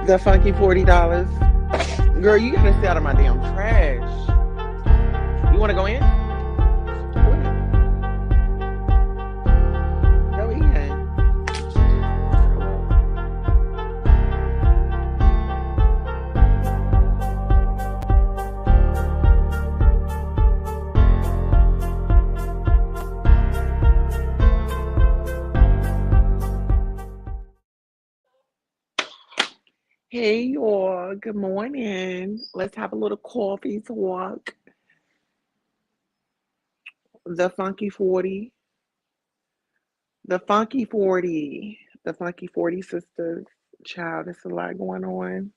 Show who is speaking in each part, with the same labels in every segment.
Speaker 1: The funky $40. Girl, you gotta stay out of my damn trash. You wanna go in? Go in. Go in. Hey y'all, good morning. Let's have a little coffee talk. The funky 40. The funky 40. The funky 40 sisters. Child, there's a lot going on.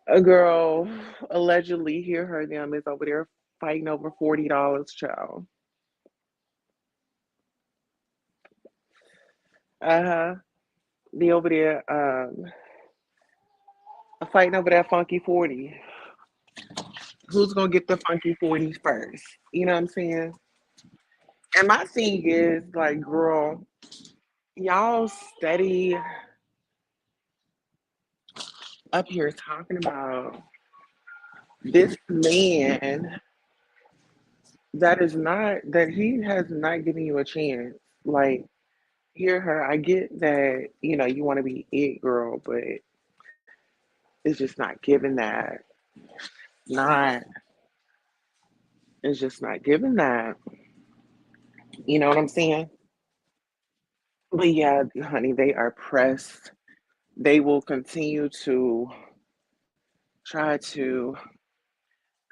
Speaker 1: A girl allegedly hear her them is over there fighting over $40, child. Uh-huh. Be over there fighting over that funky 40. Who's gonna get the funky 40s first? You know what I'm saying? And my thing is like, girl, y'all steady up here talking about this man that he has not given you a chance. Like, hear her. I get that, you want to be it girl, but it's just not giving that. Not it's just not giving that. You know what I'm saying? But yeah, honey, they are pressed. They will continue to try to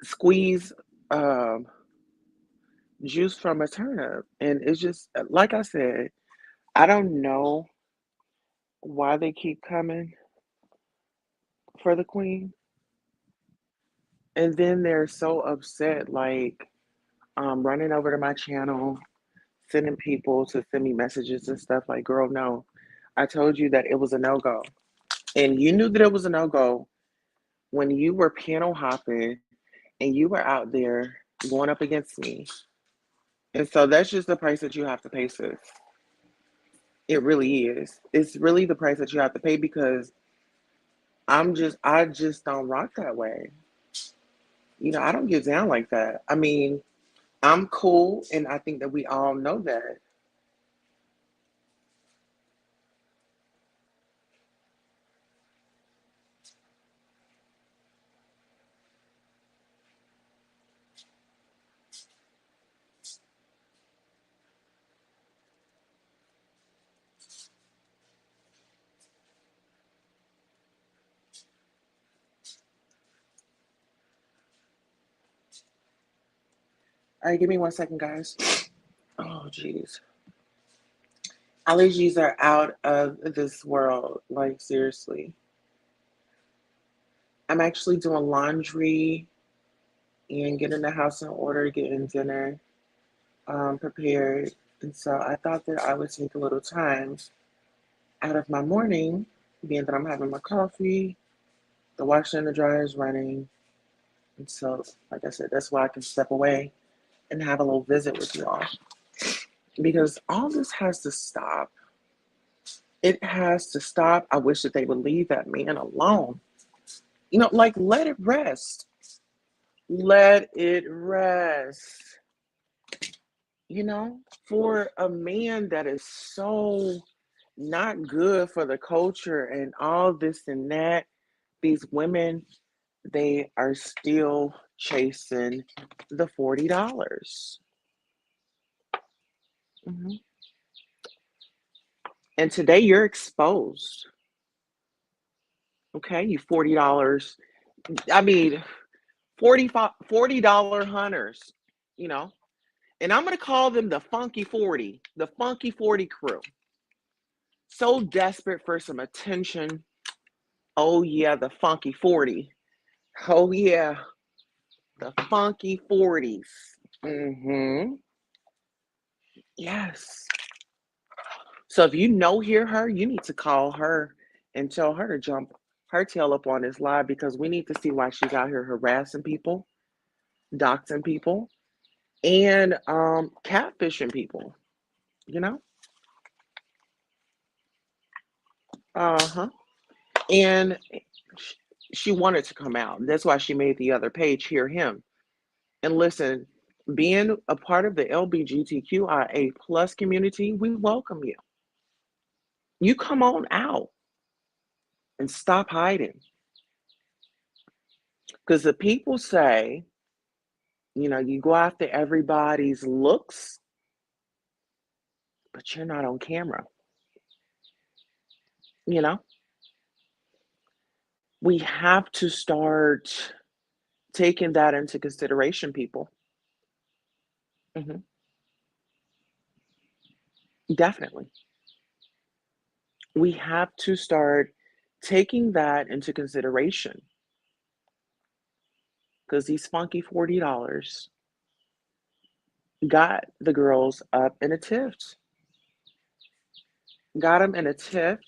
Speaker 1: squeeze um, juice from a turnip. And it's just, like I said, I don't know why they keep coming for the queen. And then they're so upset, like running over to my channel, sending people to send me messages and stuff like, girl, no, I told you that it was a no go. And you knew that it was a no go when you were piano hopping and you were out there going up against me. And so that's just the price that you have to pay, sis. It really is. It's really the price that you have to pay because I just don't rock that way. I don't get down like that. I mean, I'm cool, and I think that we all know that. All right, give me 1 second, guys. Oh, jeez. Allergies are out of this world. Like, seriously. I'm actually doing laundry and getting the house in order, getting dinner prepared. And so I thought that I would take a little time out of my morning, being that I'm having my coffee, the washer and the dryer is running. And so, like I said, that's why I can step away and have a little visit with you all. Because all this has to stop. It has to stop. I wish that they would leave that man alone. Like let it rest. Let it rest. For a man that is so not good for the culture and all this and that, these women, they are still chasing the $40. hmm And today you're exposed. Okay, you $40. I mean, $40 hunters, you know. And I'm gonna call them the Funky 40, the Funky 40 crew. So desperate for some attention. Oh yeah, the Funky 40. Oh yeah, the Funky 40s. Mm-hmm. Yes. So if hear her, you need to call her and tell her to jump her tail up on this live because we need to see why she's out here harassing people, doxing people, and catfishing people, you know? Uh-huh. And she wanted to come out. That's why she made the other page, Hear Him. And listen, being a part of the LGBTQIA plus community, we welcome you. You come on out and stop hiding. Because the people say, you go after everybody's looks, but you're not on camera. You know, we have to start taking that into consideration, people. Hmm. Definitely. We have to start taking that into consideration because these funky $40 got the girls up in a tiff. Got them in a tiff.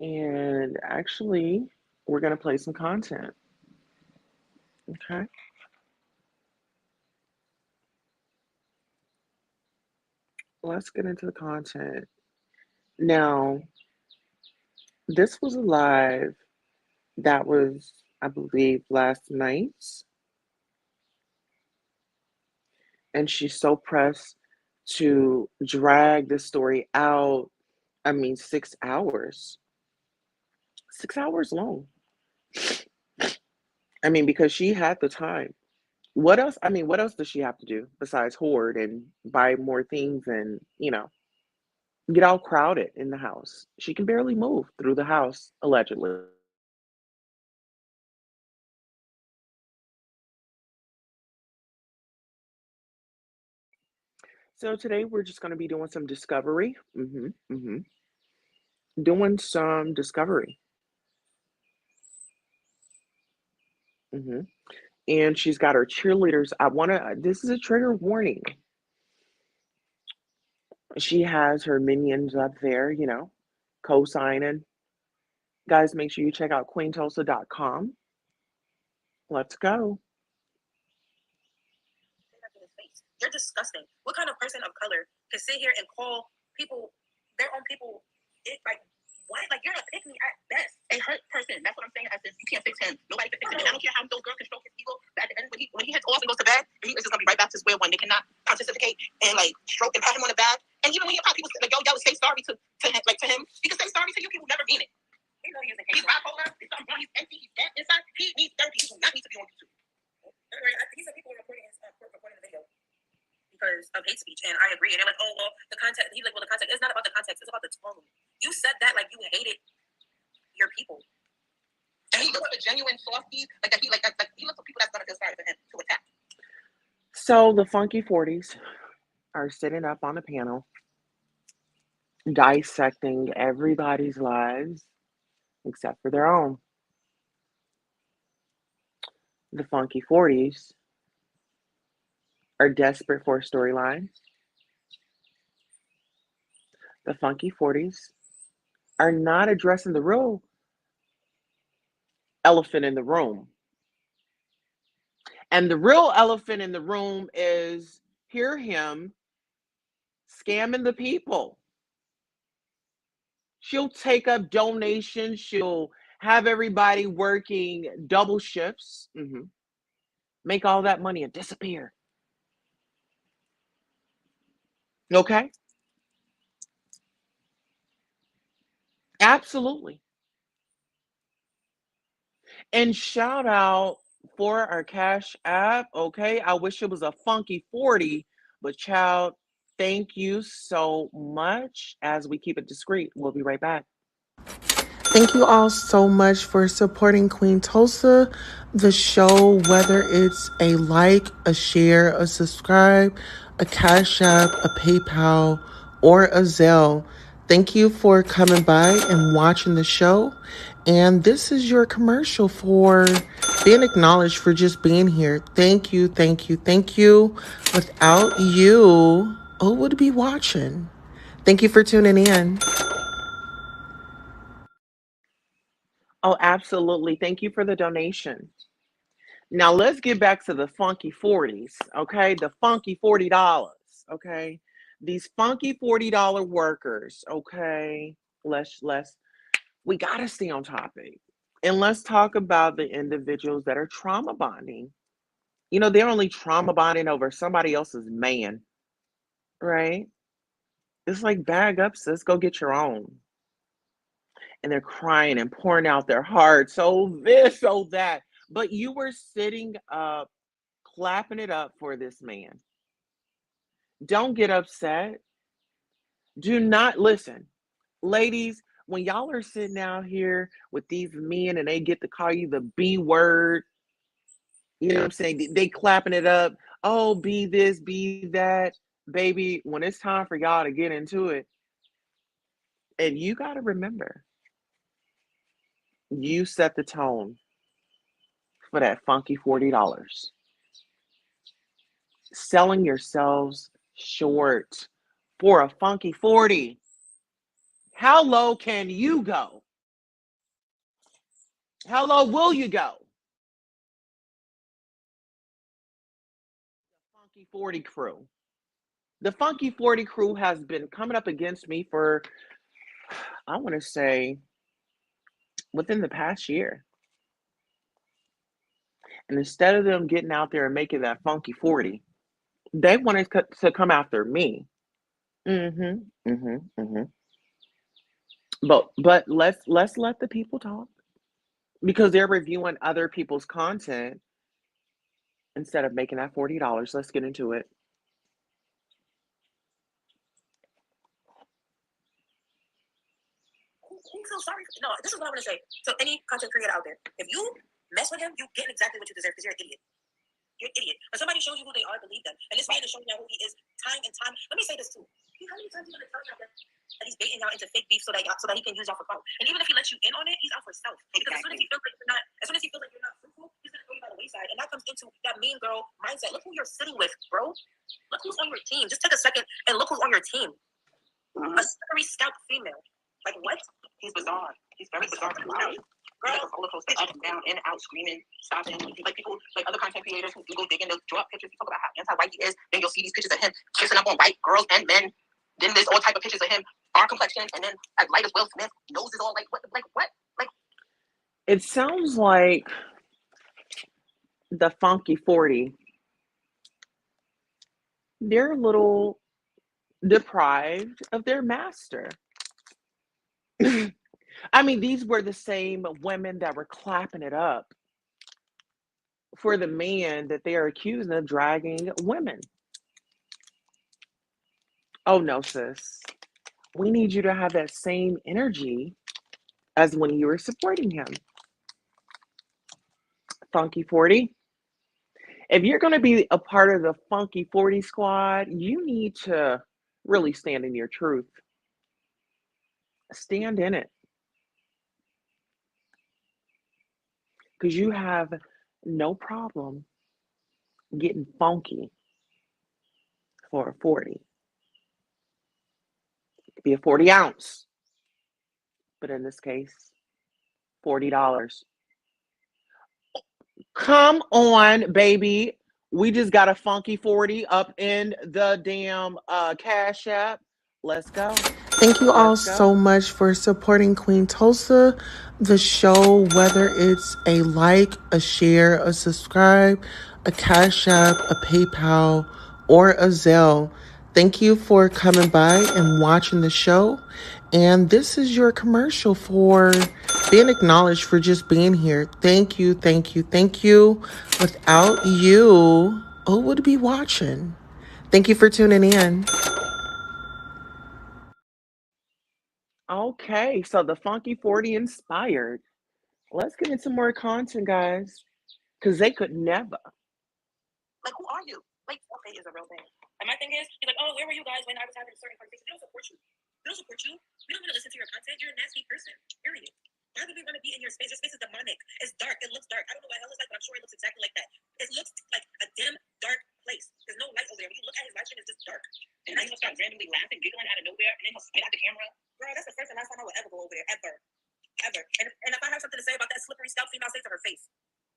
Speaker 1: And actually, we're going to play some content. Okay. Let's get into the content. Now, this was a live that was, I believe, last night. And she's so pressed to drag this story out. I mean, 6 hours. 6 hours long. I mean, because she had the time. What else? I mean, what else does she have to do besides hoard and buy more things and, get all crowded in the house? She can barely move through the house, allegedly. So today we're just going to be doing some discovery. Doing some discovery. hmm And she's got her cheerleaders. This is a trigger warning. She has her minions up there, co-signing. Guys, make sure you check out queentulsa.com. Let's go. You're disgusting. What kind of person of color can sit here and call people, their own people, like, what? Like, you're a pick me at best. A hurt person. That's what I'm saying. I said, you can't fix him. Nobody can fix him. And I don't care how those girls can stroke his ego. But at the end, when he hits off and goes to bed, he is just going to be right back to square one. They cannot pontificate and, like, stroke and pat him on the back. And even when you have people, like, yo, say sorry to him, like, to him. He can say sorry to you. People never mean it. You know he's bipolar. He's something wrong. He's empty. He's dead inside. He needs therapy. He does not need to be on YouTube. He said people are recording the video because of hate speech, and I agree. And they're like, oh, well, the context. He's like, well, the context. It's not about the context. It's about the tone. You said that like you hated your people. And he looks for genuine softies, like that. He looks for people that's gonna feel sorry for him to attack. So the Funky 40s are sitting up on a panel, dissecting everybody's lives except for their own. The Funky 40s are desperate for a storyline. The Funky 40s are not addressing the real elephant in the room. And the real elephant in the room is Hear Him scamming the people. She'll take up donations. She'll have everybody working double shifts, make all that money and disappear. Okay? Absolutely. And shout out for our Cash App. Okay? I wish it was a funky 40, but child, thank you so much. As we keep it discreet, we'll be right back. Thank you all so much for supporting Queen Tulsa, the show, whether it's a like, a share, a subscribe, a Cash App, a PayPal, or a Zelle. Thank you for coming by and watching the show. And this is your commercial for being acknowledged for just being here. Thank you, thank you, thank you. Without you, who would be watching? Thank you for tuning in. Oh, absolutely. Thank you for the donation. Now let's get back to the funky 40s, okay? The funky $40, okay? These funky $40 workers, okay? Let's we gotta stay on topic. And let's talk about the individuals that are trauma bonding. They're only trauma bonding over somebody else's man, right? It's like bag up, sis, go get your own. And they're crying and pouring out their heart. So this, so that. But you were sitting up, clapping it up for this man. Don't get upset. Do not listen. Ladies, when y'all are sitting out here with these men and they get to call you the B word, you know what I'm saying? They clapping it up. Oh, be this, be that. Baby, when it's time for y'all to get into it, and you got to remember, you set the tone for that funky $40. Selling yourselves short for a funky 40. How low can you go? How low will you go? The Funky 40 crew. The Funky 40 crew has been coming up against me for, I want to say, within the past year. And instead of them getting out there and making that funky 40, they wanted to come after me. Mm-hmm. Mm-hmm. Mm-hmm. But let's let the people talk because they're reviewing other people's content instead of making that $40. Let's get into it.
Speaker 2: Who feels sorry? No, this is what I'm gonna say. So any content creator out there, if you mess with him, you get exactly what you deserve because you're an idiot. You're an idiot. When somebody shows you who they are, believe them. And this man is showing you who he is time and time. Let me say this too. How many times are you gonna tell y'all that he's baiting y'all into fake beef so that he can use y'all for clout? And even if he lets you in on it, he's out for self. Because as soon as he feels like you're not fruitful, he's gonna throw you by the wayside. And that comes into that mean girl mindset. Look who you're sitting with, bro. Look who's on your team. Just take a second and look who's on your team. A scary scout female. Like what? He's bizarre. He's very bizarre. Girl, roller coaster, up and down, in and out, screaming, stopping. Like people, like other content creators who go digging, they'll draw up pictures. You talk about how anti-white he is. Then you'll see these pictures of him kissing up on white girls and men. Then there's all type of pictures of him, our complexion, and then as light as Will Smith. Nose is all like what? Like
Speaker 1: It sounds like the Funky 40. They're a little deprived of their master. I mean, these were the same women that were clapping it up for the man that they are accusing of dragging women. Oh no, sis. We need you to have that same energy as when you were supporting him. Funky 40. If you're going to be a part of the Funky 40 squad, you need to really stand in your truth. Stand in it. Because you have no problem getting funky for a 40. It could be a 40 ounce, but in this case, $40. Come on, baby. We just got a funky 40 up in the damn Cash App. Let's go.
Speaker 3: Thank you all
Speaker 1: Let's
Speaker 3: so
Speaker 1: go.
Speaker 3: much for supporting Queen Tulsa, the show, whether it's a like, a share, a subscribe, a Cash App, a PayPal, or a Zelle. Thank you for coming by and watching the show. And this is your commercial for being acknowledged for just being here. Thank you, thank you, thank you. Without you, who would be watching? Thank you for tuning in.
Speaker 1: Okay, so the Funky 40 inspired. Let's get into more content, guys, because they could never.
Speaker 2: Like, who are you? Like, okay, is a real thing. And my thing is, he's like, oh, where were you guys when I was having a certain conversation? They don't support you. They don't support you. We don't want to listen to your content. You're a nasty person. Period. Why would we want to be in your space? Your space is demonic. It's dark. It looks dark. I don't know what hell it's like, but I'm sure it looks exactly like that. It looks like a dim, dark place. There's no light over there. When you look at his light stream, it's just dark. And then he'll start randomly laughing, giggling out of nowhere, and then he'll spit out the camera. Bro, that's the first and last time I would ever go over there. Ever. Ever. And if I have something to say about that slippery scalp female, say to her face.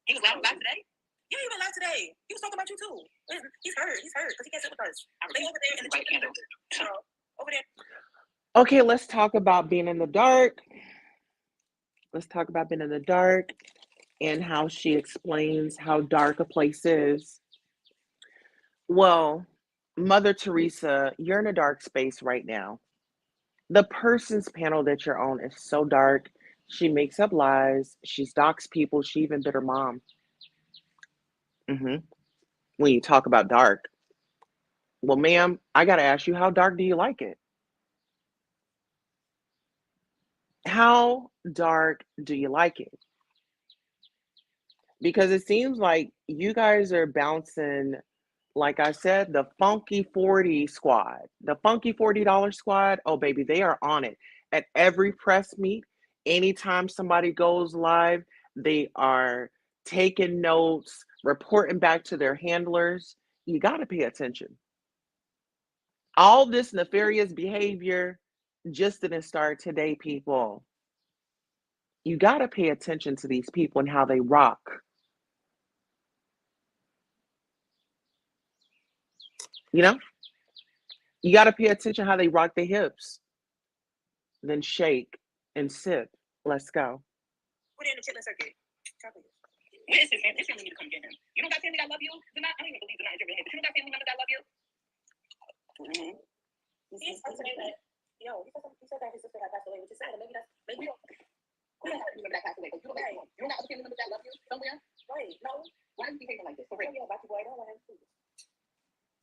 Speaker 2: He was laughing back today? Yeah, he went live today. He was talking about you too. He's hurt. He's hurt because he can't sit with us. They over there in the chicken. Over there.
Speaker 1: Okay, let's talk about being in the dark. Let's talk about being in the dark and how she explains how dark a place is. Well, Mother Teresa, you're in a dark space right now. The person's panel that you're on is so dark. She makes up lies. She stalks people. She even bit her mom. hmm When you talk about dark, well, ma'am, I got to ask you, how dark do you like it? How dark do you like it? Because it seems like you guys are bouncing, like I said, the funky 40 squad, the funky $40 squad. Oh, baby, they are on it at every press meet. Anytime somebody goes live, they are taking notes, reporting back to their handlers. You got to pay attention. All this nefarious behavior just didn't start today, people. You got to pay attention to these people and how they rock. You know, you got to pay attention how they rock their hips, then shake and sip. Let's go.
Speaker 2: Put it in the chitlin circuit. Where is his family? His family need to come get him. You don't got family that love you? I don't even believe Zanat is your head, but you don't got family members that love you? Mm-hmm. He's saying that, he said that his sister had passed away, which is sad. Maybe you don't remember that passed away, but you don't got other family members that love you somewhere? Right. No. Why are you behaving like this? For real. About boy, I don't want him to.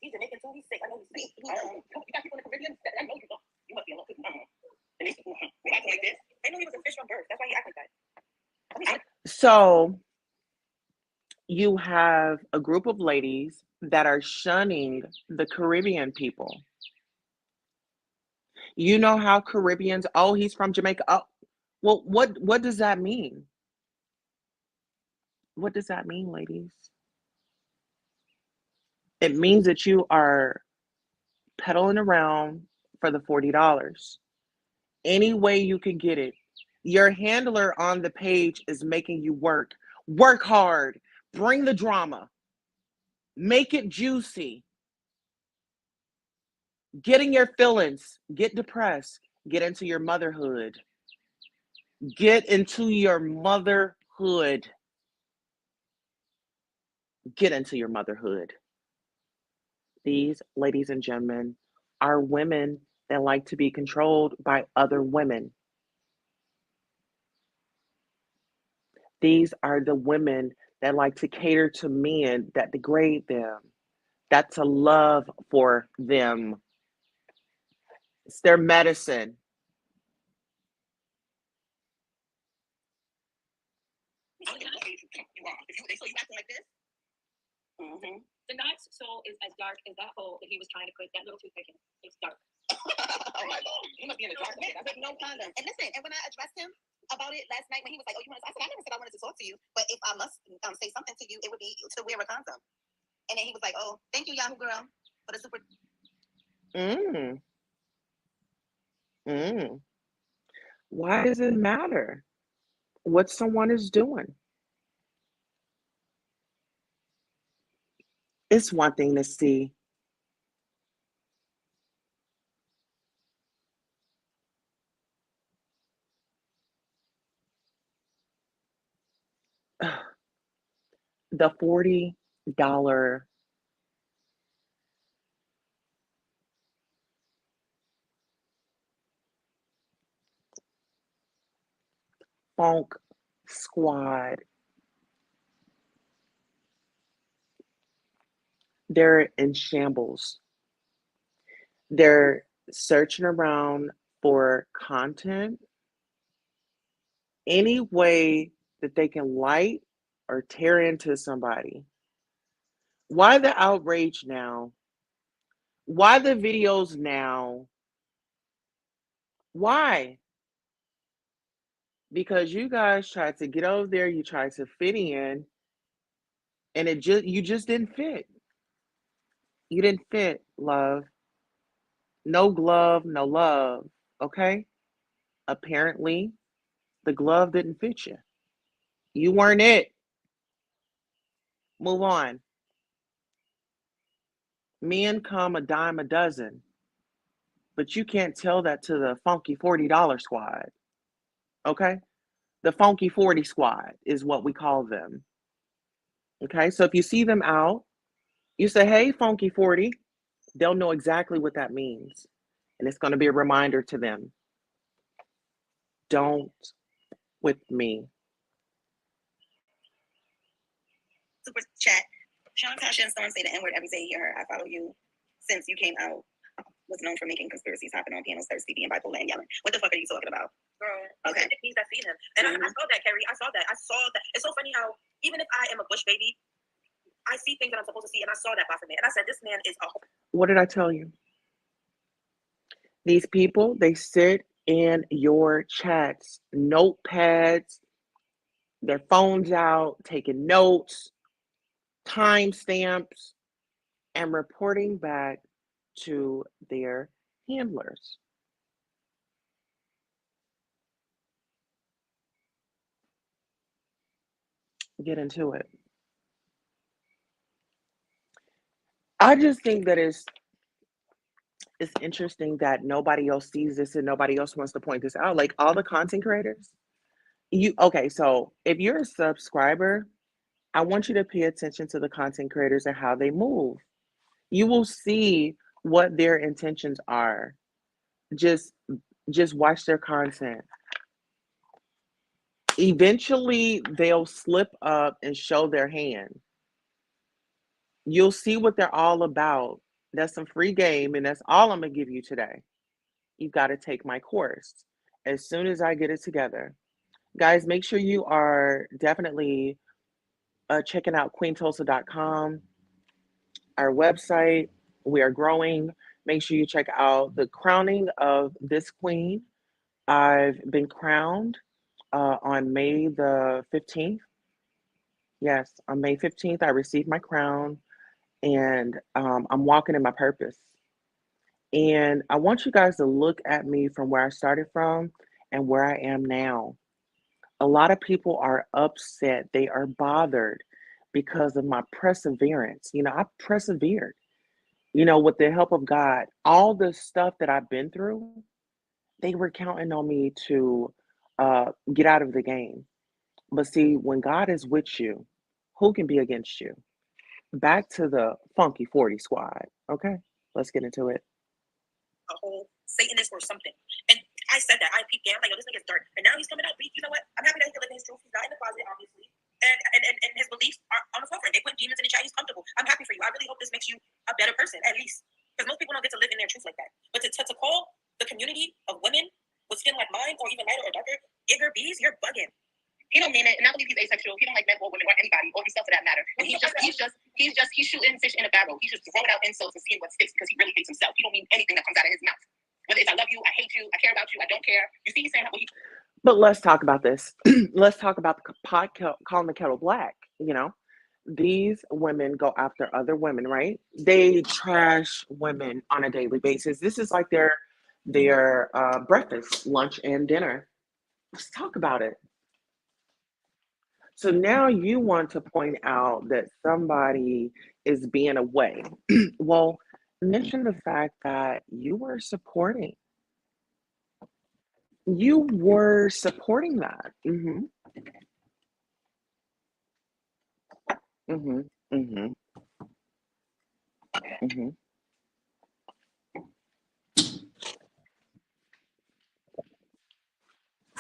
Speaker 2: He's Jamaican too. He's sick. I know he's sick. You got people in the Caribbean that I know you don't. You must be a little and they acting like this. They knew he was a fish from birth. That's why he acted like that.
Speaker 1: So you have a group of ladies that are shunning the Caribbean people. You know how Caribbeans, oh, he's from Jamaica. Oh, well, what does that mean? What does that mean, ladies? It means that you are pedaling around for the $40. Any way you can get it. Your handler on the page is making you work. Work hard. Bring the drama. Make it juicy. Get in your feelings. Get depressed. Get into your motherhood. Get into your motherhood. Get into your motherhood. These, ladies and gentlemen, are women that like to be controlled by other women. These are the women that like to cater to men that degrade them. That's a love for them. It's their medicine.
Speaker 2: You are. They saw you acting like this. Mm-hmm. The Knight's soul is as dark as that hole that he was trying to put that little toothpick in. It's dark. Oh my God. You must be in a dark place. I said no condom. And listen, and when I addressed him about it last night, when he was like, "Oh, you want to?" I said, "I never said I wanted to talk to you, but if I must say something to you, it would be to wear a condom." And then he was like, "Oh, thank you, Yahoo girl, for the super."
Speaker 1: Mm. Why does it matter what someone is doing? It's one thing to see. The $40 funk squad. They're in shambles. They're searching around for content, any way that they can light or tear into somebody. Why the outrage now? Why the videos now? Why? Because you guys tried to get over there, you tried to fit in, and you just didn't fit. You didn't fit, love. No glove, no love. Okay? Apparently, the glove didn't fit you. You weren't it. Move on. Men come a dime a dozen. but you can't tell that to the funky $40 squad. Okay? The funky 40 squad is what we call them. Okay? So if you see them out, you say, hey, funky 40, they'll know exactly what that means. And it's going to be a reminder to them. Don't with me.
Speaker 2: Super chat. Sean Tasha and Storm say the N-word every day you hear her. I follow you since you came out. Was known for making conspiracies happen on pianos, thirsty, being bipolar, and yelling. What the fuck are you talking about? Girl, okay. It means that feed him. And I saw that, Carrie. I saw that. It's so funny how, even if I am a Bush baby, I see things that I'm supposed to see, and I saw that Baphomet. And I said, this man is a...
Speaker 1: What did I tell you? These people, they sit in your chats, notepads, their phones out, taking notes, timestamps, and reporting back to their handlers. Get into it. I just think that it's interesting that nobody else sees this and nobody else wants to point this out. Like all the content creators, okay, so if you're a subscriber, I want you to pay attention to the content creators and how they move. You will see what their intentions are. Just watch their content. Eventually, they'll slip up and show their hand. You'll see what they're all about. That's some free game, and that's all I'm going to give you today. You've got to take my course as soon as I get it together. Guys, make sure you are definitely checking out queentulsa.com, our website. We are growing. Make sure you check out the crowning of this queen. I've been crowned on May the 15th. Yes, on May 15th, I received my crown, and I'm walking in my purpose. And I want you guys to look at me from where I started from and where I am now. A lot of people are upset. They are bothered because of my perseverance. I persevered, with the help of God. All the stuff that I've been through, they were counting on me to get out of the game. But see, when God is with you, who can be against you? Back to the funky 40 squad. Okay, let's get into it.
Speaker 2: A whole Satanist or something. And I said that. I peeped down, like, this nigga's dark. And now he's coming out. You know what? I'm happy that he can live in his truth. He's not in the closet, obviously. And his beliefs are on the forefront. They put demons in the chat. He's comfortable. I'm happy for you. I really hope this makes you a better person, at least. Because most people don't get to live in their truth like that. But to call the community of women with skin like mine, or even lighter or darker, Igor Bees, you're bugging. He don't mean it, and I believe he's asexual. He don't like men or women or anybody or himself for that matter. And he's shooting fish in a barrel. He's just throwing out insults and seeing what sticks because he really hates himself. He don't mean anything that comes out of his mouth. Whether it's I love you, I hate you, I care about you, I don't care. You see, he's saying how he.
Speaker 1: But let's talk about this. Let's talk about the pot calling the kettle black. These women go after other women, right? They trash women on a daily basis. This is like their breakfast, lunch, and dinner. Let's talk about it. So now you want to point out that somebody is being away. Well, mention the fact that you were supporting. You were supporting that. Mm-hmm. Mm-hmm. Mm-hmm. Mm-hmm.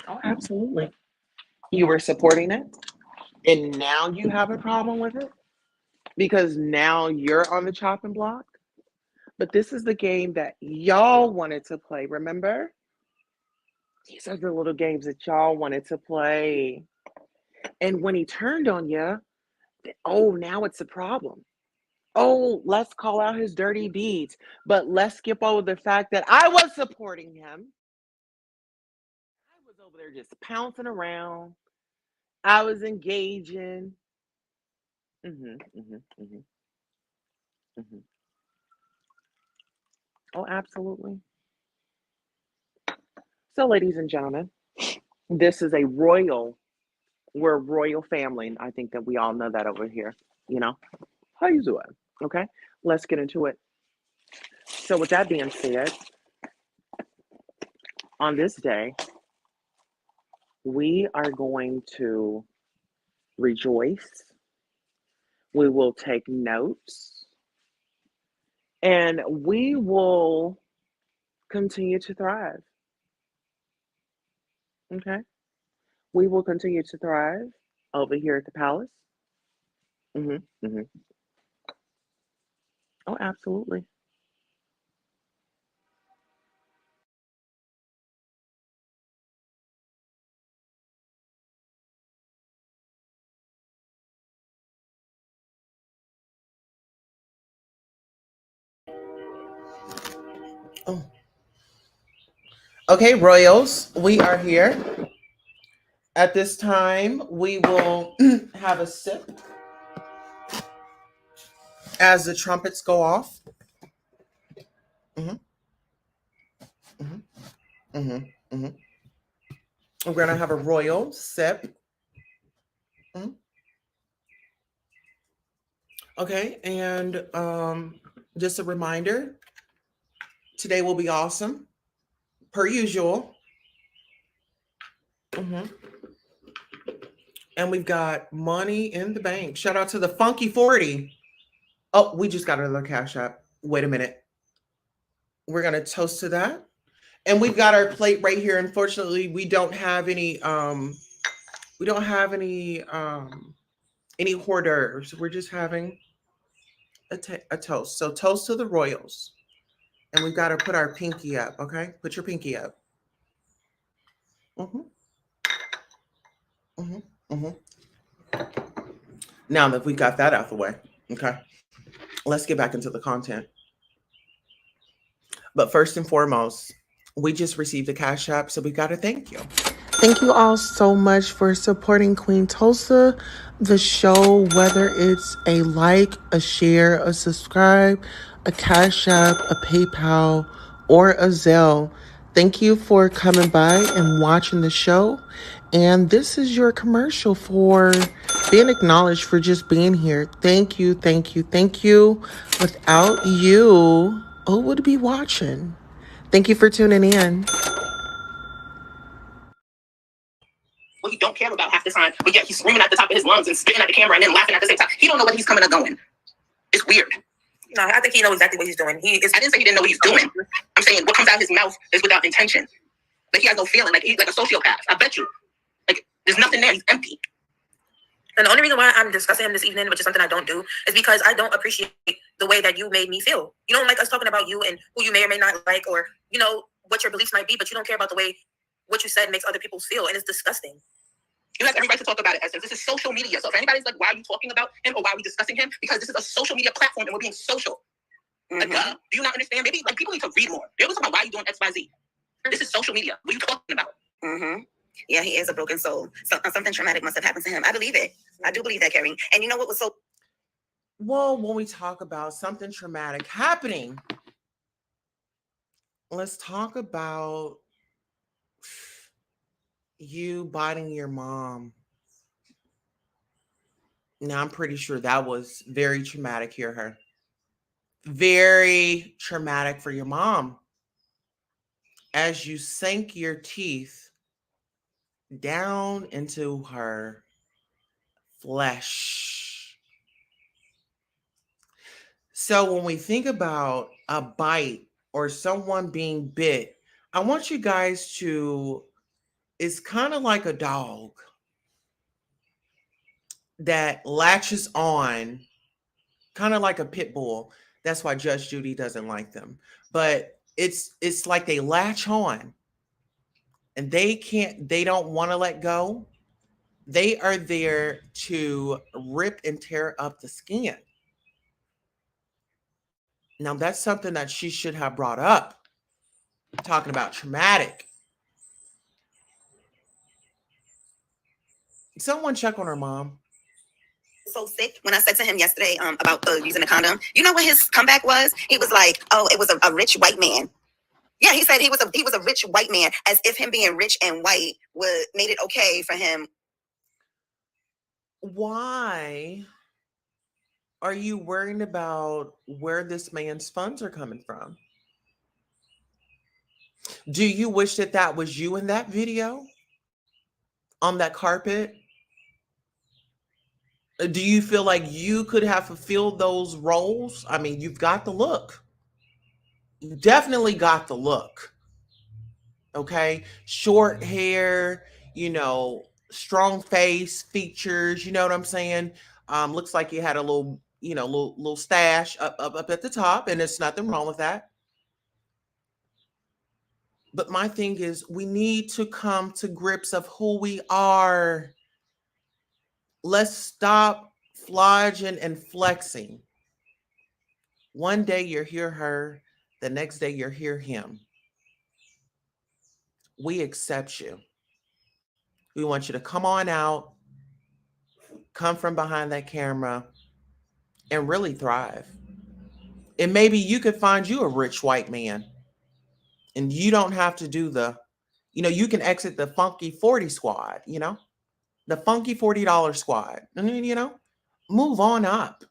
Speaker 1: Oh, absolutely. You were supporting it, and now you have a problem with it because now you're on the chopping block. But this is the game that y'all wanted to play, remember? These are the little games that y'all wanted to play. And when he turned on you, oh, now it's a problem. Oh, let's call out his dirty deeds. But let's skip over the fact that I was supporting him. I was over there just pouncing around. I was engaging. Mm-hmm, mm-hmm, mm-hmm, mm-hmm. Oh, absolutely. So, ladies and gentlemen, this is we're a royal family. I think that we all know that over here. How you doing? Okay, let's get into it. So with that being said, On this day, we are going to rejoice. We will take notes and we will continue to thrive. Okay? We will continue to thrive over here at the palace. Hmm. Oh, absolutely.
Speaker 3: Oh. Okay, Royals, we are here. At this time, we will have a sip as the trumpets go off. Hmm. Hmm. Hmm. Hmm. We're going to have a royal sip. Mhm. Okay, and just a reminder today will be awesome, per usual. Hmm. And we've got money in the bank. Shout out to the Funky 40. Oh, we just got another cash app. Wait a minute. We're going to toast to that. And we've got our plate right here. Unfortunately, we don't have any hors d'oeuvres. We're just having a toast. So toast to the Royals. And we've got to put our pinky up, okay? Put your pinky up. Hmm. Hmm. Hmm. Now that we got that out the way, okay, let's get back into the content. But first and foremost, we just received a cash app, so we got to thank you. Thank you all so much for supporting Queen Tulsa, the show, whether it's a like, a share, a subscribe, a cash app, a PayPal, or a Zelle. Thank you for coming by and watching the show. And this is your commercial for being acknowledged for just being here. Thank you, thank you, thank you. Without you, who would be watching? Thank you for tuning in.
Speaker 2: What he don't care about half the time, but yet he's screaming at the top of his lungs and spitting at the camera and then laughing at the same time. He don't know whether he's coming or going. It's weird. No, I think he knows exactly what he's doing. I didn't say he didn't know what he's doing. I'm saying what comes out of his mouth is without intention. Like he has no feeling. Like he's like a sociopath. I bet you. Like there's nothing there. He's empty. And the only reason why I'm discussing him this evening, which is something I don't do, is because I don't appreciate the way that you made me feel. You don't like us talking about you and who you may or may not like, or you know what your beliefs might be, but you don't care about the way what you said makes other people feel, and it's disgusting. You have every right to talk about it as if this is social media. So if anybody's like, why are you talking about him or why are we discussing him? Because this is a social media platform and we're being social. Mm-hmm. Like, do you not understand? Maybe like people need to read more. They always talk about why are you doing X, Y, Z. This is social media. What are you talking about? Mm-hmm. Yeah, he is a broken soul. So, something traumatic must have happened to him. I believe it. I do believe that, Carrie. And you know what was so...
Speaker 3: Well, when we talk about something traumatic happening, let's talk about you biting your mom. Now, I'm pretty sure that was very traumatic. Hear her. Very traumatic for your mom. As you sank your teeth down into her flesh. So when we think about a bite or someone being bit, I want you guys to, it's kind of like a dog that latches on, kind of like a pit bull. That's why Judge Judy doesn't like them. But it's like they latch on and they don't want to let go. They are there to rip and tear up the skin. Now that's something that she should have brought up, talking about traumatic. Someone check on her mom.
Speaker 2: So sick when I said to him yesterday about using a condom. You know what his comeback was? He was like, "Oh, it was a rich white man." Yeah, he said he was a rich white man, as if him being rich and white would made it okay for him.
Speaker 3: Why are you worrying about where this man's funds are coming from? Do you wish that that was you in that video on that carpet? Do you feel like you could have fulfilled those roles? I mean, you've got the look. You definitely got the look. Okay. Short hair, strong face, features, you know what I'm saying? Looks like you had a little, little stash up at the top, and there's nothing wrong with that. But my thing is, we need to come to grips of who we are. Let's stop flogging and flexing. One day you're hear her, the next day you're hear him. We accept you. We want you to come on out, come from behind that camera, and really thrive. And maybe you could find you a rich white man. And you don't have to do you can exit the funky 40 squad, the funky $40 squad. And move on up.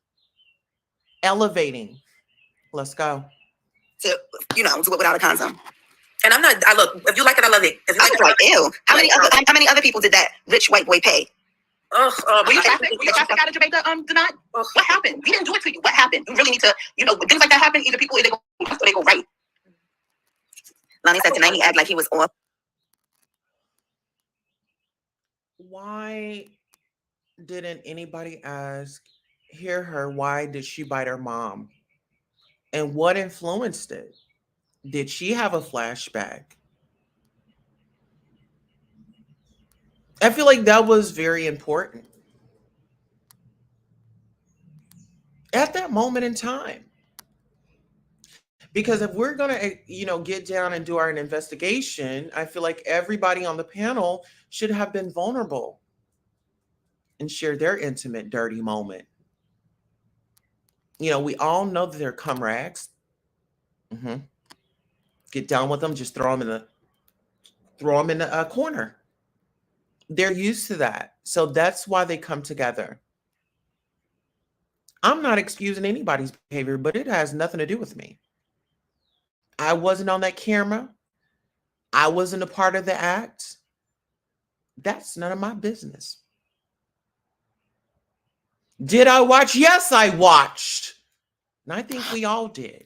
Speaker 3: Elevating. Let's go.
Speaker 2: To, do it without a condom. And I look, if you like it, I love it. If you like it, like, ew. How many other people did that rich white boy pay? Were you traffic out of Jamaica, Denard? What happened? We didn't do it to you. What happened? You really need to, when things like that happen, either people go left or they go right. Lonnie said tonight he acted like he was off.
Speaker 3: Why didn't anybody hear her, why did she bite her mom? And what influenced it? Did she have a flashback? I feel like that was very important at that moment in time. Because if we're going to, get down and do our investigation, I feel like everybody on the panel should have been vulnerable and share their intimate, dirty moment. We all know that they're cum rags. Get down with them, just throw them in the corner. They're used to that. So that's why they come together. I'm not excusing anybody's behavior, but it has nothing to do with me. I wasn't on that camera. I wasn't a part of the act. That's none of my business. Did I watch? Yes, I watched. And I think we all did.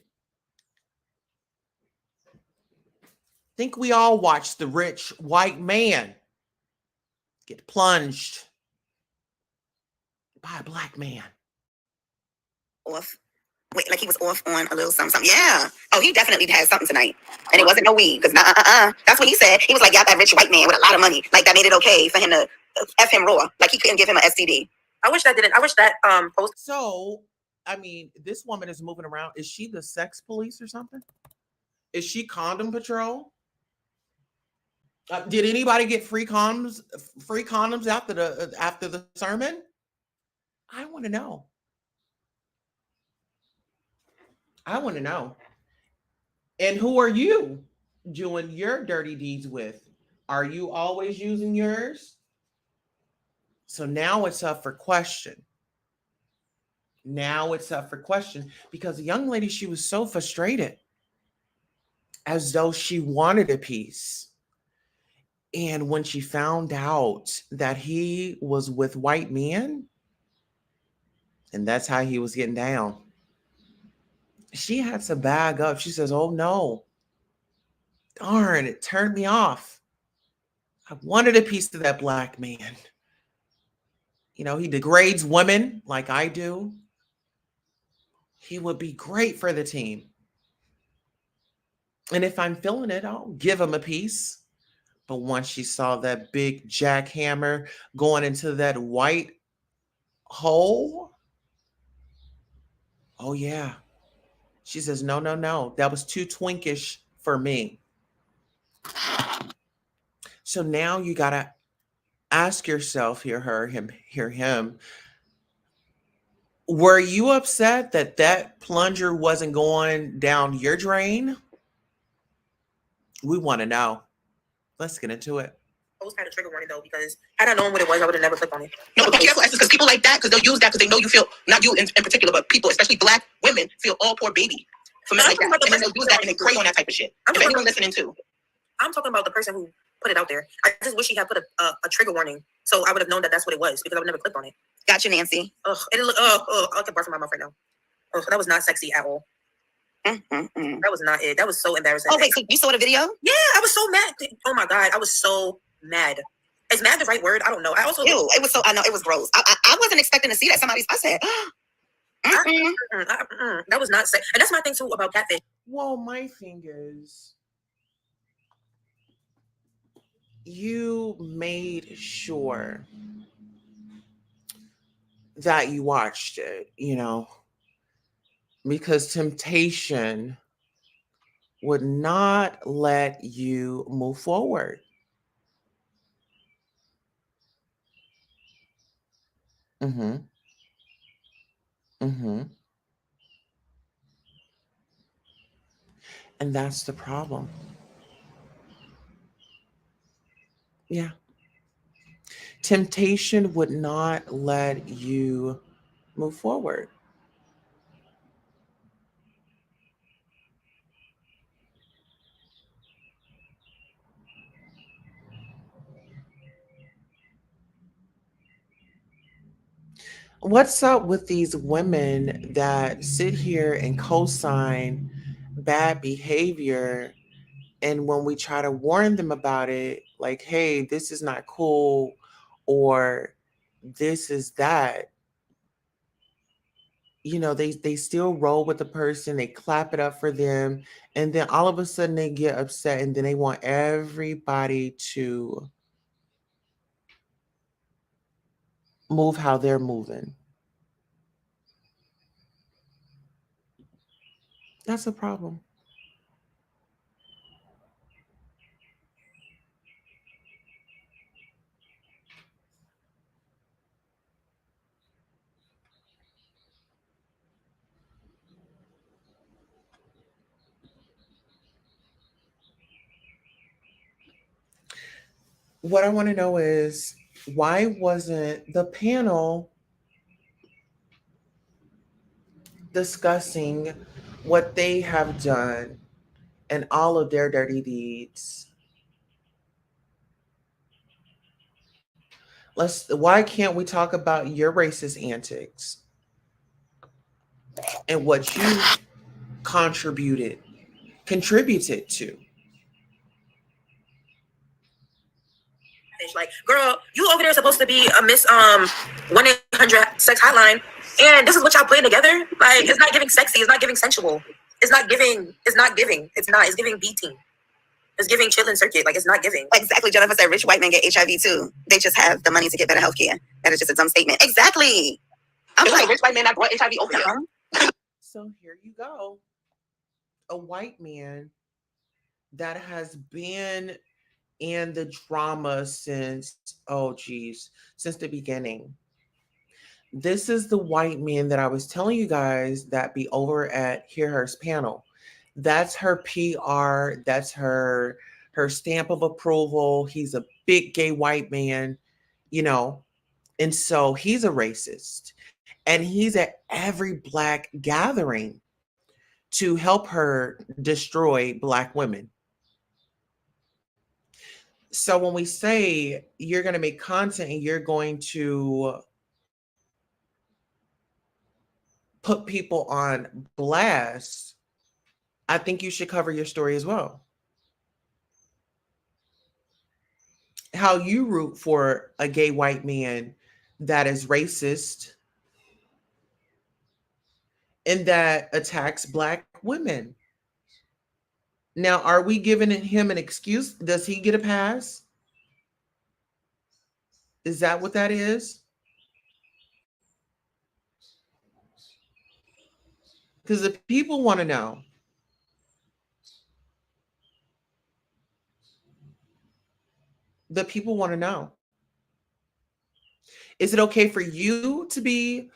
Speaker 3: I think we all watched the rich white man get plunged by a black man.
Speaker 2: Off. Wait, like he was off on a little something. Yeah. Oh, he definitely had something tonight. And it wasn't no weed. Because that's what he said. He was like, yeah, that rich white man with a lot of money. Like that made it okay for him to F him raw. Like he couldn't give him an STD. I wish that post.
Speaker 3: So, I mean, this woman is moving around. Is she the sex police or something? Is she condom patrol? Did anybody get free condoms after the sermon? I want to know. And who are you doing your dirty deeds with? Are you always using yours? So now it's up for question. Because the young lady, she was so frustrated, as though she wanted a piece. And when she found out that he was with white men, and that's how he was getting down, she had to bag up. She says, oh no, darn, it turned me off. I wanted a piece of that black man. He degrades women like I do. He would be great for the team. And if I'm feeling it, I'll give him a piece. But once she saw that big jackhammer going into that white hole, oh yeah. She says, no. That was too twinkish for me. So now you got to ask yourself, hear him. Were you upset that plunger wasn't going down your drain? We want to know. Let's get into it.
Speaker 2: Post had a trigger warning though, because had I known what it was, I would have never clicked on it. No, but be careful, because people like that, because they'll use that because they know you feel, not you in particular, but people, especially black women, feel all poor baby for men like that. And then they'll use that and they prey on that type of shit. If anyone listening too. I'm talking about the person who put it out there. I just wish he had put a trigger warning, so I would have known that that's what it was, because I would never click on it. Gotcha, Nancy. Ugh, it look. I can barf in my mouth right now. Ugh, that was not sexy at all. That was not it. That was so embarrassing. Oh wait, so you saw the video? Yeah, I was so mad. Oh my god, I was so mad. Is mad the right word? I don't know. I also it was so. I know it was gross. I wasn't expecting to see that. I said, that was not sex. And that's my thing too about catfish.
Speaker 3: Well, my thing is, you made sure that you watched it, because temptation would not let you move forward. Mm-hmm. Mm-hmm. And that's the problem. Yeah. Temptation would not let you move forward. What's up with these women that sit here and co-sign bad behavior, and when we try to warn them about it, like, hey, this is not cool, or this is that, they still roll with the person, they clap it up for them, and then all of a sudden they get upset, and then they want everybody to move how they're moving. That's a problem. What I want to know is, why wasn't the panel discussing what they have done and all of their dirty deeds? Why can't we talk about your racist antics and what you contributed to?
Speaker 2: Like, girl, you over there supposed to be a Miss 1-800 sex hotline, and this is what y'all putting together. Like, it's not giving sexy. It's not giving sensual. It's not giving. It's not giving. It's not. It's giving B team. It's giving chilling circuit. Like, it's not giving. Exactly. Jennifer said rich white men get HIV too. They just have the money to get better health care. That is just a dumb statement. Exactly. I'm like, rich white men that brought HIV over here.
Speaker 3: So here you go. A white man that has been in the drama since, since the beginning. This is the white man that I was telling you guys that be over at Hear Her's panel. That's her PR. That's her stamp of approval. He's a big gay white man, and so he's a racist. And he's at every Black gathering to help her destroy Black women. So when we say you're going to make content and you're going to put people on blast, I think you should cover your story as well. How you root for a gay white man that is racist and that attacks Black women. Now, are we giving him an excuse? Does he get a pass? Is that what that is? Because the people want to know. The people want to know. Is it okay for you to be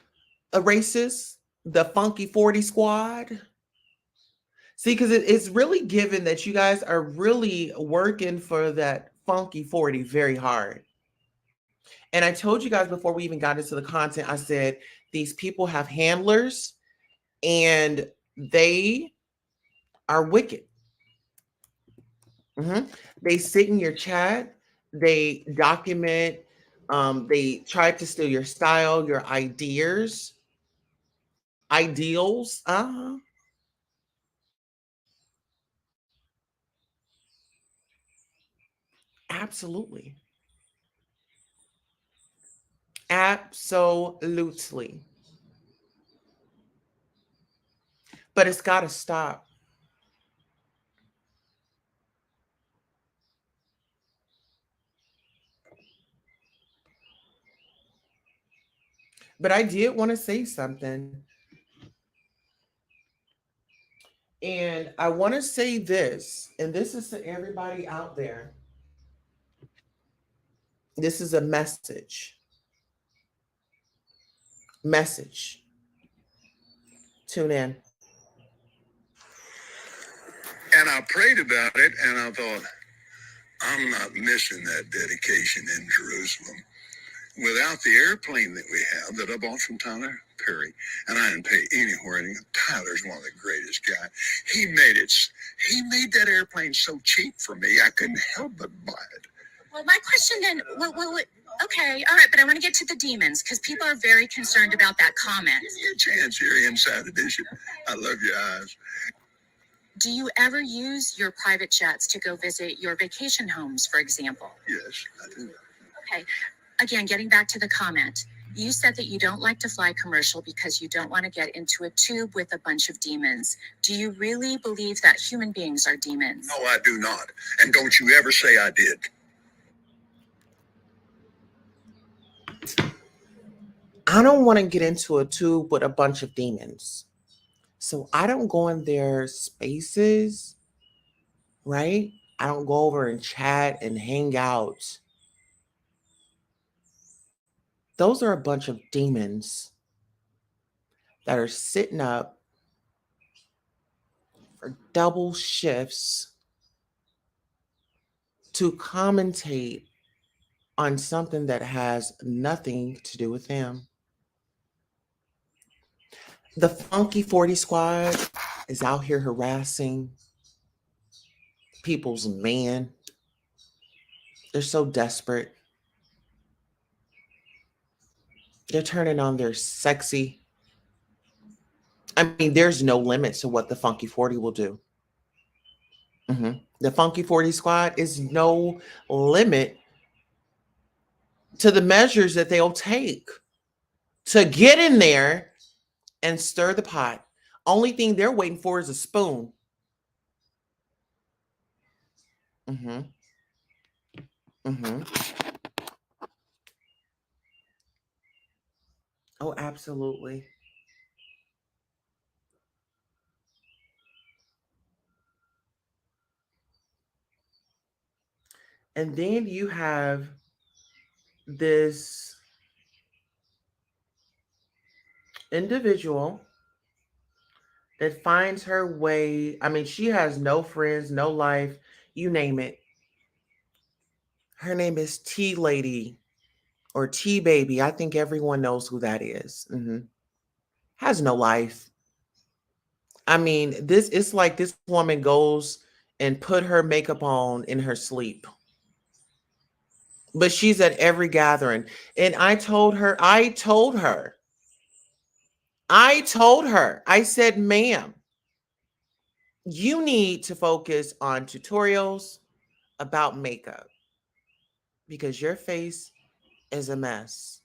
Speaker 3: a racist? The Funky 40 Squad? See, because it's really given that you guys are really working for that Funky 40 very hard. And I told you guys before we even got into the content, I said, these people have handlers and they are wicked. Mhm. They sit in your chat, they document, they try to steal your style, your ideals. Absolutely. Absolutely. But it's got to stop. But I did want to say something. And I want to say this, and this is to everybody out there. This is a message. Message. Tune in.
Speaker 2: And I prayed about it, and I thought, I'm not missing that dedication in Jerusalem. Without the airplane that we have that I bought from Tyler Perry, and I didn't pay anywhere. And Tyler's one of the greatest guys. He made it. He made that airplane so cheap for me, I couldn't help but buy it. Well, my question then, okay, all right, but I want to get to the demons because people are very concerned about that comment. Give me a chance here, Inside Edition. I love your eyes. Do you ever use your private jets to go visit your vacation homes, for example? Yes, I do. Okay. Again, getting back to the comment, you said that you don't like to fly commercial because you don't want to get into a tube with a bunch of demons. Do you really believe that human beings are demons? No, I do not. And don't you ever say I did.
Speaker 3: I don't want to get into a tube with a bunch of demons. So I don't go in their spaces, right? I don't go over and chat and hang out. Those are a bunch of demons that are sitting up for double shifts to commentate on something that has nothing to do with them. The Funky 40 Squad is out here harassing people's man. They're so desperate. They're turning on their sexy. I mean, there's no limit to what the Funky 40 will do. The Funky 40 Squad is no limit to the measures that they'll take to get in there and stir the pot. Only thing they're waiting for is a spoon. Mm-hmm. Mm-hmm. Oh, absolutely. And then you have this individual that finds her way. I mean, she has no friends, no life, you name it. Her name is T Lady or T Baby. I think everyone knows who that is. Has no life. I mean, this it's like this woman goes and put her makeup on in her sleep. But she's at every gathering. And I said, ma'am, you need to focus on tutorials about makeup because your face is a mess.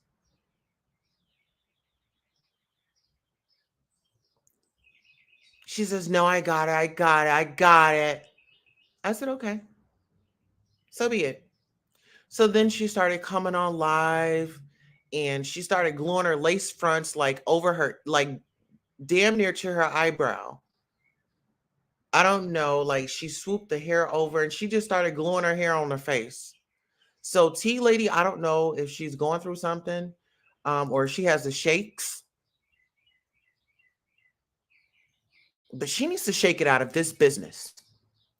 Speaker 3: She says, no, I got it. I got it. I got it. I said, okay, so be it. So then she started coming on live and she started gluing her lace fronts like over her, like damn near to her eyebrow. I don't know. Like she swooped the hair over and she just started gluing her hair on her face. So T Lady, I don't know if she's going through something or she has the shakes, but she needs to shake it out of this business.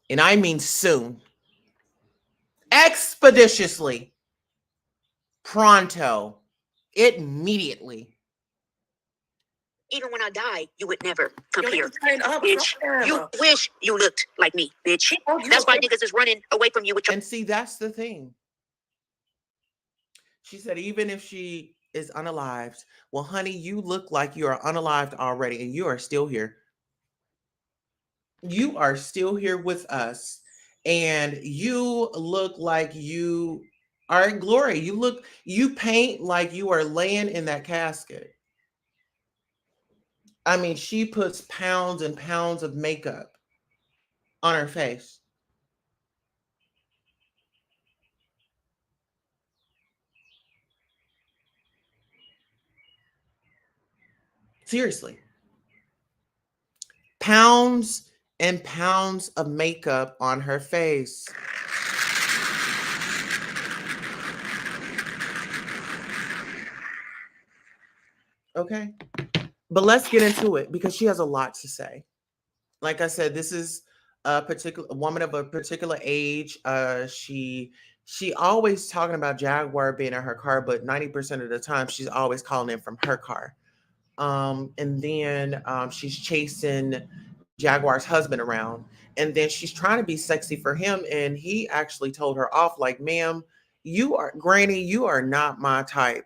Speaker 3: And I mean soon, expeditiously, pronto, immediately.
Speaker 2: Even when I die, you would never come here. Bitch, you wish you looked like me, bitch. That's why niggas is running away from you with your...
Speaker 3: And see, that's the thing. She said, even if she is unalived, well, honey, you look like you are unalived already, and you are still here. You are still here with us, and you look like you are in glory. You paint like you are laying in that casket. I mean, she puts pounds and pounds of makeup on her face. Seriously. Pounds and pounds of makeup on her face. Okay. But let's get into it because she has a lot to say. Like I said, this is a woman of a particular age. She always talking about Jaguar being in her car, but 90% of the time she's always calling in from her car. And then she's chasing Jaguar's husband around, and then she's trying to be sexy for him, and he actually told her off, like, ma'am, Granny, you are not my type.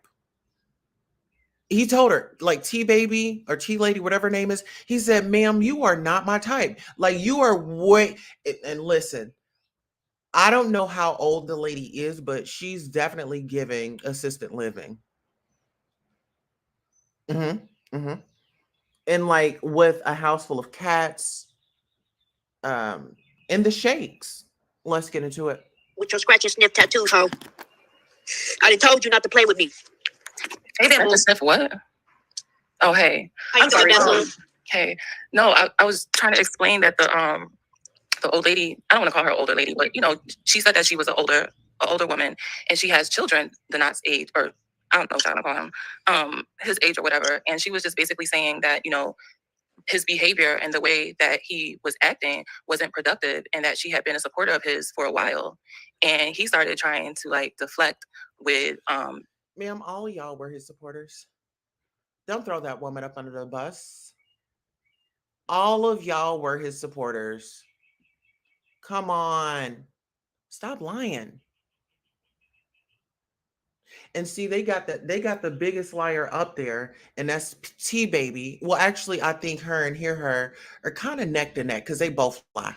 Speaker 3: He told her, like, T baby or T lady, whatever her name is, he said, ma'am, you are not my type. Like, you are way, and listen, I don't know how old the lady is, but she's definitely giving assisted living. Mm-hmm. And like with a house full of cats, and the shakes. Let's get into it.
Speaker 2: With your scratch and sniff tattoos, ho. I done told you not to play with me.
Speaker 4: Hey, they just sniff what? Oh, hey.
Speaker 2: I'm sorry.
Speaker 4: Hey, no, I was trying to explain that the old lady, I don't want to call her older lady, but she said that she was an older woman, and she has children the Knott's age, or I don't know what I'm gonna call him, his age or whatever. And she was just basically saying that, his behavior and the way that he was acting wasn't productive, and that she had been a supporter of his for a while. And he started trying to like deflect with
Speaker 3: Ma'am, all of y'all were his supporters. Don't throw that woman up under the bus. All of y'all were his supporters. Come on. Stop lying. And see, they got the biggest liar up there, and that's T baby. Well, actually, I think her and her are kind of neck to neck because they both lie,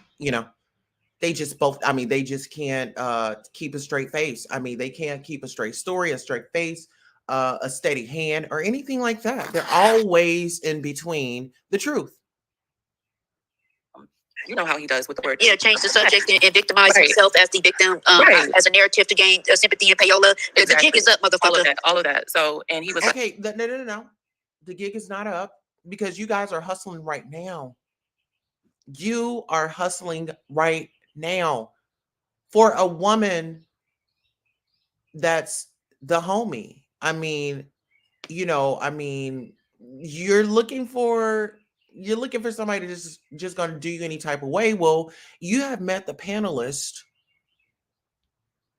Speaker 3: They just both, I mean, they just can't keep a straight face. I mean, they can't keep a straight story, a straight face, a steady hand, or anything like that. They're always in between the truth.
Speaker 4: You know how he does with the word.
Speaker 2: Yeah, change the subject and victimize himself as the victim, as a narrative to gain sympathy and payola. Exactly. The jig is up, motherfucker.
Speaker 4: All of that. So, and he was
Speaker 3: okay. No. The gig is not up because you guys are hustling right now. You are hustling right now for a woman that's the homie. I mean, you're looking for somebody that's just going to do you any type of way. Well, you have met the panelist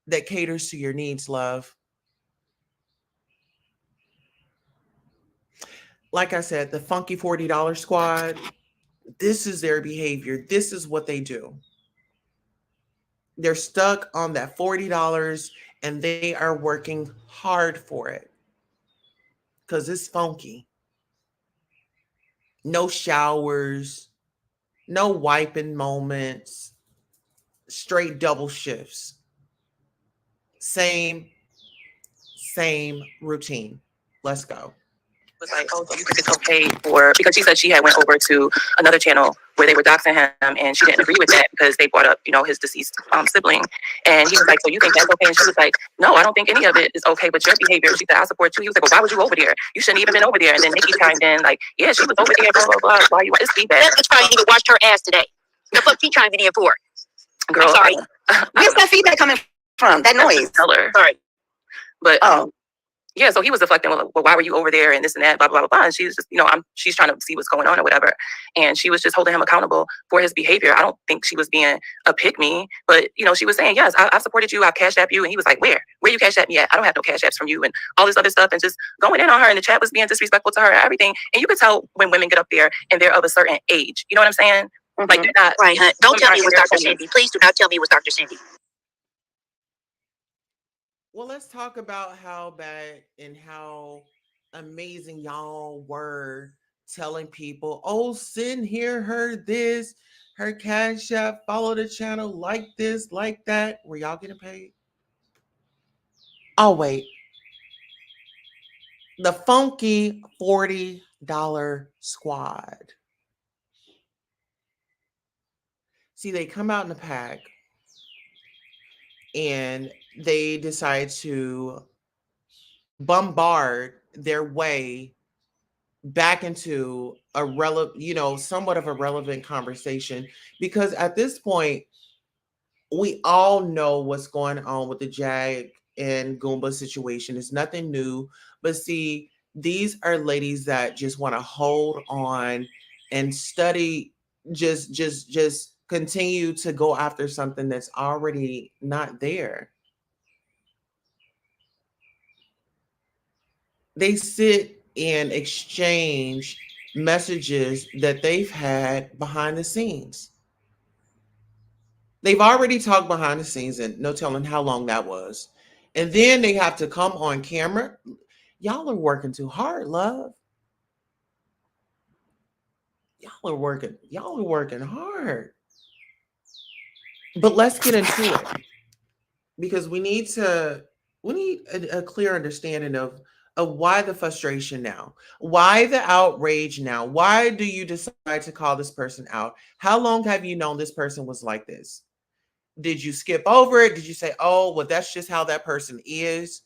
Speaker 3: that caters to your needs, love. Like I said, the funky $40 squad, this is their behavior. This is what they do. They're stuck on that $40 and they are working hard for it because it's funky. No showers, no wiping moments, straight double shifts. Same routine. Let's go.
Speaker 4: Was like, oh, so you think it's okay because she said she had went over to another channel where they were doxing him, and she didn't agree with that because they brought up, his deceased sibling. And he was like, so you think that's okay? And she was like, no, I don't think any of it is okay, but your behavior. She said, I support you. He was like, well, why was you over there? You shouldn't even been over there. And then Nikki chimed in like, yeah, she was over there, blah, blah, blah. Why you, it's feedback.
Speaker 2: That bitch probably even washed her ass today. The fuck she chiming in for?
Speaker 4: Girl,
Speaker 2: I'm sorry. Where's that feedback coming from? That noise.
Speaker 4: Tell her.
Speaker 2: Sorry.
Speaker 4: But, Yeah, so he was deflecting, well, why were you over there and this and that, blah, blah, blah, blah. And she's just, she's trying to see what's going on or whatever. And she was just holding him accountable for his behavior. I don't think she was being a pick me, but, she was saying, yes, I've supported you. I've cashed app you. And he was like, where you cash app me at? I don't have no cash apps from you and all this other stuff and just going in on her. And the chat was being disrespectful to her and everything. And you could tell when women get up there and they're of a certain age. You know what I'm saying? Mm-hmm. Like, they're not. Right, huh? Don't tell me it was Dr. Cindy. Please do not tell me it was Dr. Cindy.
Speaker 3: Well, let's talk about how bad and how amazing y'all were telling people, oh, send here, her this, her cash app, follow the channel, like this, like that. Were y'all getting paid? Oh, wait. The funky $40 squad. See, they come out in a pack and they decide to bombard their way back into a somewhat of a relevant conversation, because at this point we all know what's going on with the Jag and Goomba situation. It's nothing new, but see, these are ladies that just want to hold on and study, just continue to go after something that's already not there. They sit and exchange messages that they've had behind the scenes. They've already talked behind the scenes and no telling how long that was. And then they have to come on camera. Y'all are working too hard, love. Y'all are working hard. But let's get into it, because we need a clear understanding of why the frustration now, why the outrage now, why do you decide to call this person out? How long have you known this person was like this? Did you skip over it? Did you say, oh, well, that's just how that person is?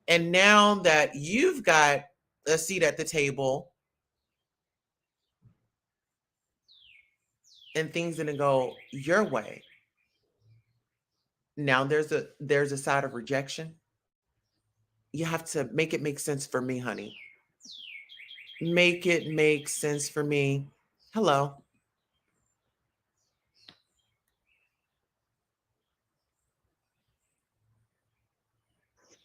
Speaker 3: And now that you've got a seat at the table and things didn't go your way, now there's a side of rejection. You have to make it make sense for me, honey. Make it make sense for me. Hello.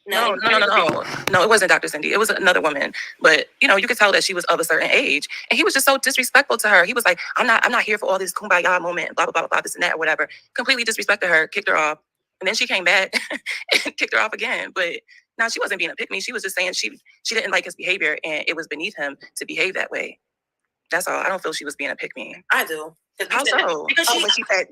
Speaker 4: No, it wasn't Dr. Cindy. It was another woman. But you could tell that she was of a certain age, and he was just so disrespectful to her. He was like, I'm not here for all this kumbaya moment, blah blah blah blah, this and that or whatever. Completely disrespected her, kicked her off, and then she came back and kicked her off again. But now she wasn't being a pick me. She was just saying she didn't like his behavior, and it was beneath him to behave that way. That's all. I don't feel she was being a pick me.
Speaker 2: I do.
Speaker 4: How so?
Speaker 2: Because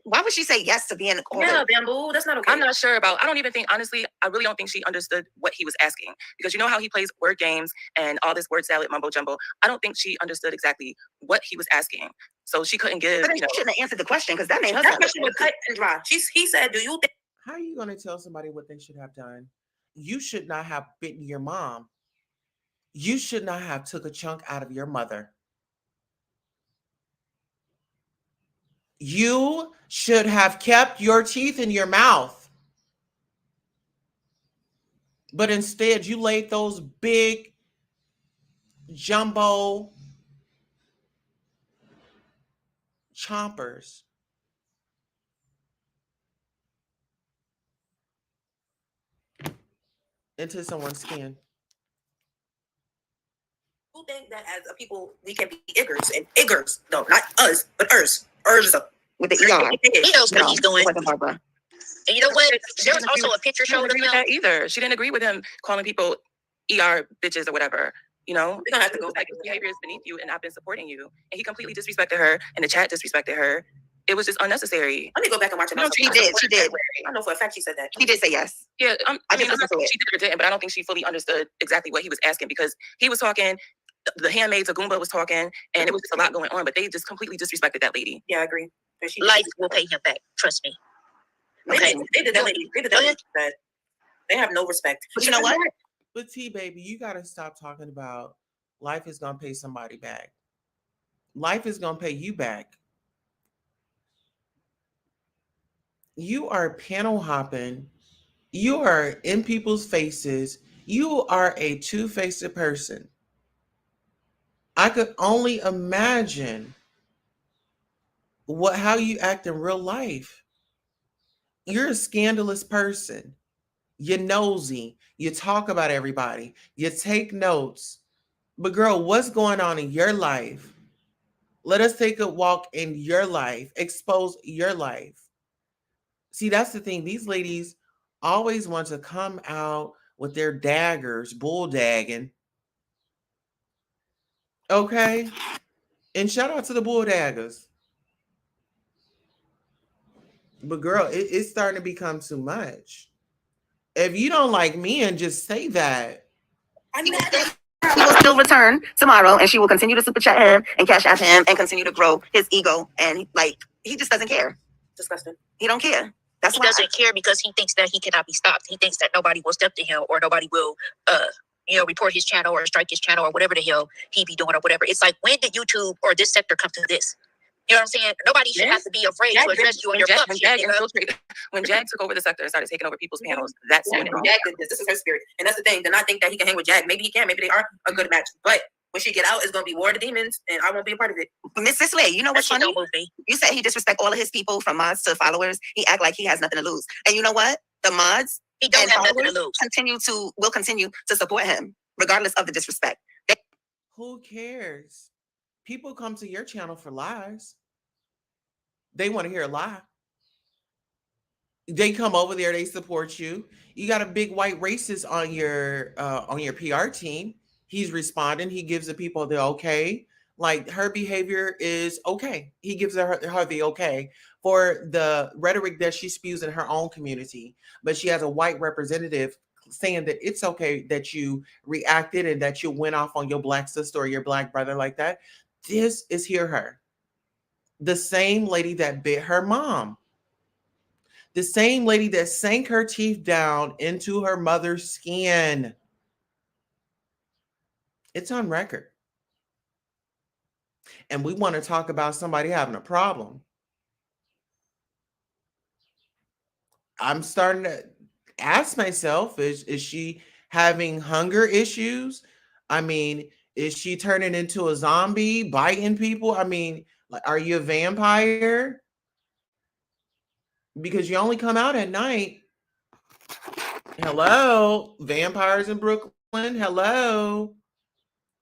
Speaker 5: why would she say yes to being called?
Speaker 2: Yeah, bamboo. That's not okay.
Speaker 4: I'm not sure about. I don't even think, honestly, I really don't think she understood what he was asking, because you know how he plays word games and all this word salad mumbo jumbo. I don't think she understood exactly what he was asking, so she couldn't give.
Speaker 5: But she shouldn't have answered the question, because that made her.
Speaker 2: That question was cut and dry. He said, "Do you think?"
Speaker 3: How are you going to tell somebody what they should have done? You should not have bitten your mom. You should not have took a chunk out of your mother. You should have kept your teeth in your mouth. But instead, you laid those big jumbo chompers into someone's skin.
Speaker 2: Who think that as a people we can be iggers and iggers? No, not us, but ers
Speaker 5: with the ER.
Speaker 2: He knows what he's doing.
Speaker 5: And you know what? There was also a picture showing
Speaker 4: with that either. She didn't agree with him calling people ER bitches or whatever.
Speaker 2: We're gonna have to go
Speaker 4: back. His behavior is beneath you, and I've been supporting you. And he completely disrespected her, and the chat disrespected her. It was just unnecessary.
Speaker 2: Let me go back and watch it.
Speaker 5: No, she did.
Speaker 2: I know for a fact she said that.
Speaker 5: She did say yes.
Speaker 4: Yeah, I mean, she did or didn't, but I don't think she fully understood exactly what he was asking, because he was talking. The handmaids of Goomba was talking, and it was just a lot going on. But they just completely disrespected that lady.
Speaker 2: Yeah, I agree.
Speaker 5: Life will pay him back. Trust me.
Speaker 2: Okay. They did that lady. They have no respect.
Speaker 5: But you know what?
Speaker 3: But T baby, you gotta stop talking about life is gonna pay somebody back. Life is gonna pay you back. You are panel hopping. You are in people's faces. You are a two-faced person. I could only imagine how you act in real life. You're a scandalous person. You're nosy. You talk about everybody. You take notes. But girl, what's going on in your life? Let us take a walk in your life. Expose your life. See, that's the thing. These ladies always want to come out with their daggers, bulldagging. Okay? And shout out to the bulldaggers. But girl, it's starting to become too much. If you don't like me, and just say that.
Speaker 2: I mean, he will still return tomorrow, and she will continue to super chat him and cash out him and continue to grow his ego. And like, he just doesn't care. Disgusting. He don't care. That's
Speaker 5: He
Speaker 2: why.
Speaker 5: doesn't care because he thinks that he cannot be stopped. He thinks that nobody will step to him or nobody will, report his channel or strike his channel or whatever the hell he be doing or whatever. It's like, when did YouTube or this sector come to this? You know what I'm saying? Nobody should have to be afraid to address you on your fuck shit.
Speaker 4: When Jag took over the sector and started taking over people's panels, that's when
Speaker 2: Jag did this. This is her spirit. And that's the thing. Do not think that he can hang with Jag. Maybe he can. Maybe they are a good match. But when she get out, it's going to be War of the Demons, and I won't be a part of it. Miss Cicely, you know what's funny? You said he disrespect all of his people, from mods to followers. He act like he has nothing to lose. And you know what? The mods
Speaker 5: He don't have nothing to lose.
Speaker 2: will continue to support him, regardless of the disrespect.
Speaker 3: Who cares? People come to your channel for lies. They want to hear a lie. They come over there, they support you. You got a big white racist on your PR team. He's responding. He gives the people the okay. Like, her behavior is okay. He gives her the okay for the rhetoric that she spews in her own community. But she has a white representative saying that it's okay that you reacted and that you went off on your black sister or your black brother like that. This is hear her. The same lady that bit her mom. The same lady that sank her teeth down into her mother's skin. It's on record. And we want to talk about somebody having a problem. I'm starting to ask myself, is she having hunger issues? I mean, is she turning into a zombie, biting people? I mean, like, are you a vampire? Because you only come out at night. Hello, vampires in Brooklyn. Hello,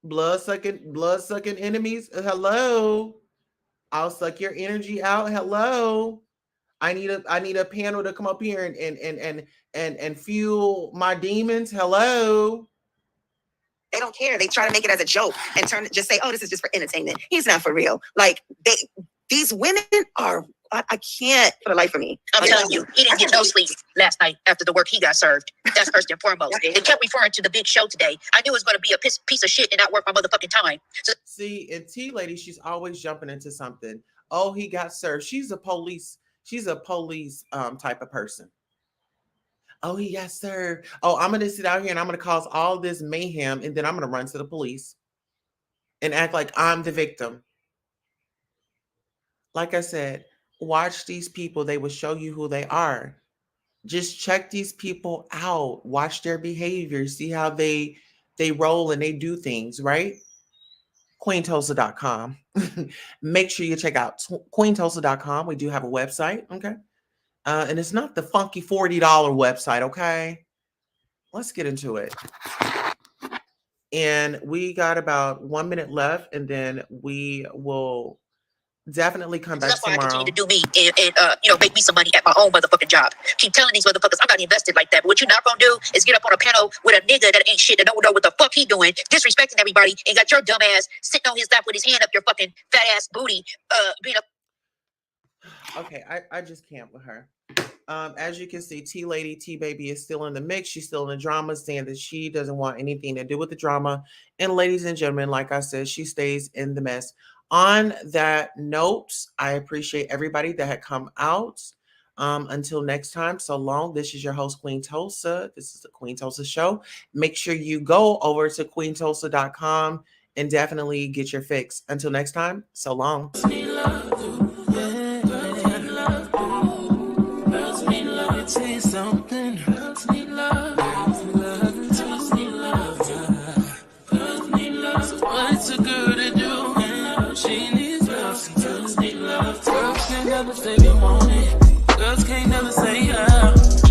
Speaker 3: blood sucking enemies. Hello, I'll suck your energy out. Hello, I need a panel to come up here and fuel my demons. Hello.
Speaker 2: They don't care. They try to make it as a joke and just say, "Oh, this is just for entertainment." He's not for real. Like, these women are. I can't for the life of me.
Speaker 5: I'm telling you, he didn't get no sleep last night after the work he got served. That's first and foremost. They kept referring to the big show today. I knew it was going to be a piece of shit and not worth my motherfucking time. So,
Speaker 3: see, and T lady, she's always jumping into something. Oh, he got served. She's a police type of person. Oh, he got served. Oh, I'm going to sit out here and I'm going to cause all this mayhem, and then I'm going to run to the police and act like I'm the victim. Like I said, watch these people. They will show you who they are. Just check these people out. Watch their behavior. See how they roll and they do things, right? QueenTulsa.com. Make sure you check out QueenTulsa.com. We do have a website, okay? And it's not the funky $40 website, okay? Let's get into it. And we got about 1 minute left, and then we will definitely come back
Speaker 5: that's why
Speaker 3: tomorrow.
Speaker 5: I continue to do me and make me some money at my own motherfucking job. Keep telling these motherfuckers I'm not invested like that. But what you're not gonna do is get up on a panel with a nigga that ain't shit, that don't know what the fuck he doing, disrespecting everybody, and got your dumb ass sitting on his lap with his hand up your fucking fat ass booty, being a.
Speaker 3: Okay, I just can't with her. As you can see, T Lady, T Baby is still in the mix. She's still in the drama, saying that she doesn't want anything to do with the drama. And ladies and gentlemen, like I said, she stays in the mess. On that note, I appreciate everybody that had come out. Until next time, so long. This is your host, Queen Tulsa. This is the Queen Tulsa Show. Make sure you go over to QueenTulsa.com and definitely get your fix. Until next time, so long. Something.
Speaker 6: never say we want it. Girls can't never say yeah.